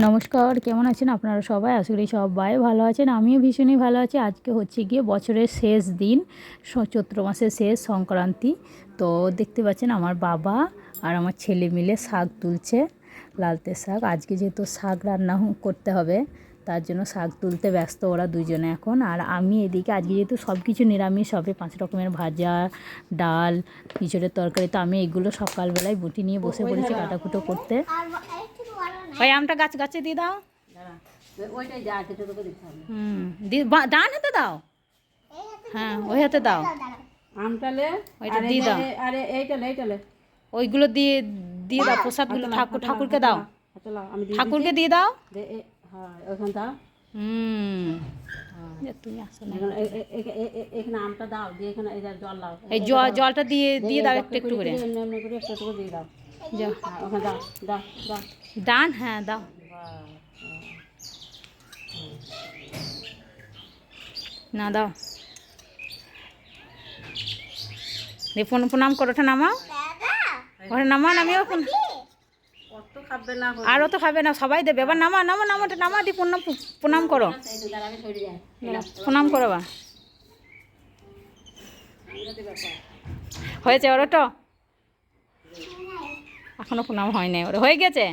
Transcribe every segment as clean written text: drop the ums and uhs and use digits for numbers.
নমস্কার, কেমন আছেন আপনারা সবাই? আশা করি সবাই ভালো আছেন। আমিও ভীষণই ভালো আছি। আজকে হচ্ছে গিয়ে বছরের শেষ দিন, চৈত্র মাসের শেষ সংক্রান্তি। তো দেখতে পাচ্ছেন আমার বাবা আর আমার ছেলে মিলে শাক তুলছে, লালতে শাক। আজকে যেহেতু শাক রান্না করতে হবে, তার জন্য শাক তুলতে ব্যস্ত ওরা দুজনে এখন। আর আমি এদিকে আজকে যেহেতু সব কিছু নিরামিষ হবে, 5 রকমের ভাজা, ডাল, ইঁচড়ের তরকারি, তো আমি এগুলো সকালবেলায় বুটি নিয়ে বসে পড়েছি কাটাকুটো করতে। ওই আমটা গাছে দিয়ে দাও। ডান হাতে দাও, হ্যাঁ ওই হাতে দাও। আমটালে ওইটা দিয়ে দাও, আরে এইটালে ওইগুলো দিয়ে দিয়ে দাও। প্রসাদগুলো ঠাকুরকে দাও, ঠাকুরকে দিয়ে দাও। হ্যাঁ ওখান দাও। তুমি আসো না, এখানে আমটা দাও, দিয়ে এখানে এই জল দাও, এই জলটা দিয়ে দিয়ে দাও একটু একটু করে। এমনি করে একটু একটু দিয়ে দাও। যাও ওখানে দাও দাও দাও। ডান, হ্যাঁ দাও। না দাও, প্রণাম করো। ওটা নামাও, ওটা নামিও। আর অত খাবে না, সবাই দেবে। এবার নামা দি প্রণাম করো, প্রণাম করো। বা হয়েছে ওর তো এখনো প্রণাম হয় নাই, ওর হয়ে গেছে।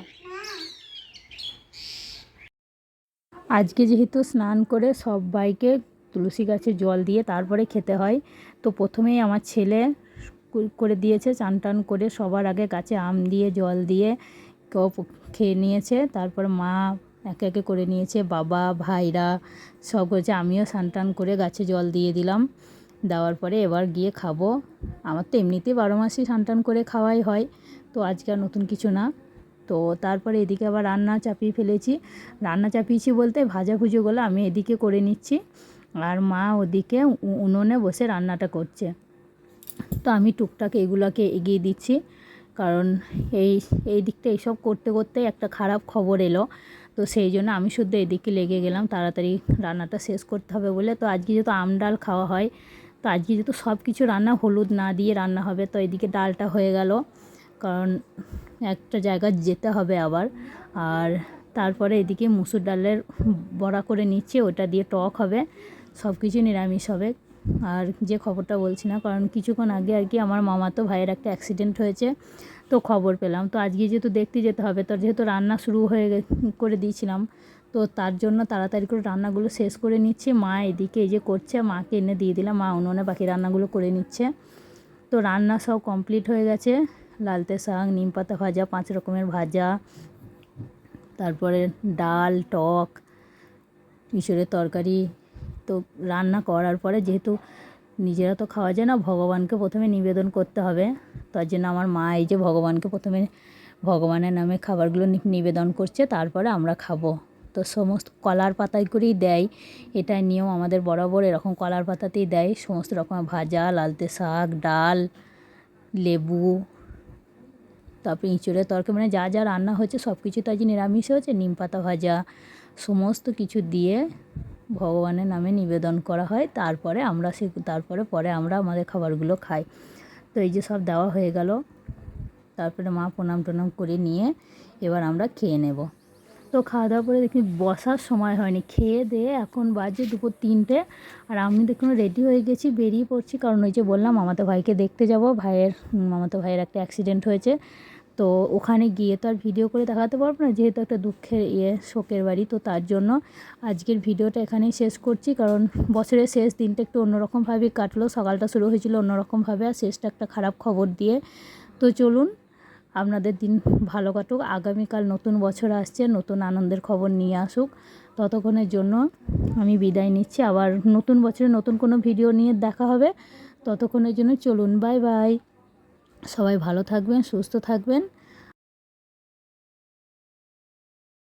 আজকে যেহেতু স্নান করে সবাইকে তুলসী গাছে জল দিয়ে তারপরে খেতে হয়, তো প্রথমেই আমার ছেলে করে দিয়েছে। চান টান করে সবার আগে গাছে আম দিয়ে জল দিয়ে কেউ খেয়ে নিয়েছে। তারপর মা একে একে করে নিয়েছে, বাবা ভাইরা সব করেছে। আমিও স্নান টান করে গাছে জল দিয়ে দিলাম। দেওয়ার পরে এবার গিয়ে খাবো। আমার তো এমনিতেই 12 মাসই স্নান টান করে খাওয়াই হয়, তো আজকে আর নতুন কিছু না। তো তারপরে এদিকে আবার রান্না চাপিয়ে ফেলেছি। রান্না চাপিয়েছি বলতে ভাজাভুজিগুলো আমি এদিকে করে নিচ্ছি, আর মা ওদিকে উনুনে বসে রান্নাটা করছে। তো আমি টুকটাক এগুলোকে এগিয়ে দিচ্ছি, কারণ এই দিকটা এইসব করতে করতে একটা খারাপ খবর এলো। তো সেই জন্য আমি শুধু এদিকে লেগে গেলাম, তাড়াতাড়ি রান্নাটা শেষ করতে হবে বলে। তো আজকে যেহেতু আম ডাল খাওয়া হয়, তো আজকে যেহেতু সব কিছু রান্না হলুদ না দিয়ে রান্না হবে, তো এদিকে ডালটা হয়ে গেল, কারণ একটা জায়গায় যেতে হবে আবার। আর তারপরে এদিকে মুসুর ডালের বড়া করে নিচ্ছি, ওটা দিয়ে টক হবে, সব কিছু নিরামিষ হবে। আর যে খবরটা বলছি না, কারণ কিছুক্ষণ আগে আর কি আমার মামাতো ভাইয়ের একটা অ্যাক্সিডেন্ট হয়েছে, তো খবর পেলাম। তো আজকে যেহেতু দেখতে যেতে হবে, তো যেহেতু রান্না শুরু করে দিয়েছিলাম, তো তার জন্য তাড়াতাড়ি করে রান্নাগুলো শেষ করে নিচ্ছি। মা এদিকে এই যে করছে, মাকে এনে দিয়ে দিলাম, মা উনুনে বাকি রান্নাগুলো করে নিচ্ছে। তো রান্না সব কমপ্লিট হয়ে গেছে। লালতে শাক, নিম পাতা ভাজা, 5 রকমের ভাজা, তারপরে ডাল, টক, ইঁচড়ের তরকারি। তো রান্না করার পরে যেহেতু নিজেরা তো খাওয়া যায় না, ভগবানকে প্রথমে নিবেদন করতে হবে। তার জন্য আমার মা এই যে ভগবানকে প্রথমে ভগবানের নামে খাবারগুলো নিবেদন করছে, তারপরে আমরা খাবো। তো সমস্ত কলার পাতায় করেই দেয়, এটাই নিয়ম আমাদের বরাবর, এরকম কলার পাতাতেই দেয় সমস্ত রকমের ভাজা, লালতে শাক, ডাল, লেবু, তারপরে ইঁচড়ের তরকারি, মানে যা যা রান্না হয়েছে সব কিছু তো আজ নিরামিষ হয়েছে। নিম পাতা ভাজা সমস্ত কিছু দিয়ে ভগবানের নামে নিবেদন করা হয়, তারপরে পরে আমরা আমাদের খাবারগুলো খাই। তো এই যে সব দেওয়া হয়ে গেল, তারপরে মা প্রণাম টনাম করে নিয়ে এবার আমরা খেয়ে নেব। তো খাওয়া দাওয়ার পরে দেখি বসার সময় হয়নি, খেয়ে দিয়ে এখন বাজে দুপুর 3টে। আর আমি দেখুন রেডি হয়ে গেছি, বেরিয়ে পড়ছি, কারণ ওই যে বললাম মামাতো ভাইকে দেখতে যাব। মামাতো ভাইয়ের একটা অ্যাক্সিডেন্ট হয়েছে, তো ওখানে গিয়ে তো আর ভিডিও করে দেখাতে পারবো না, যেহেতু একটা দুঃখের শোকের বাড়ি। তো তার জন্য আজকের ভিডিওটা এখানেই শেষ করছি, কারণ বছরের শেষ দিনটা একটু অন্যরকমভাবে কাটলো। সকালটা শুরু হয়েছিল অন্যরকমভাবে, আর শেষটা একটা খারাপ খবর দিয়ে। তো চলুন আপনাদের দিন ভালো কাটুক। আগামীকাল নতুন বছর আসছে, নতুন আনন্দের খবর নিয়ে আসুক। ততক্ষণের জন্য আমি বিদায় নিচ্ছি, আবার নতুন বছরে নতুন কোনো ভিডিও নিয়ে দেখা হবে। ততক্ষণের জন্য চলুন, বাই বাই। সবাই ভালো থাকবেন, সুস্থ থাকবেন।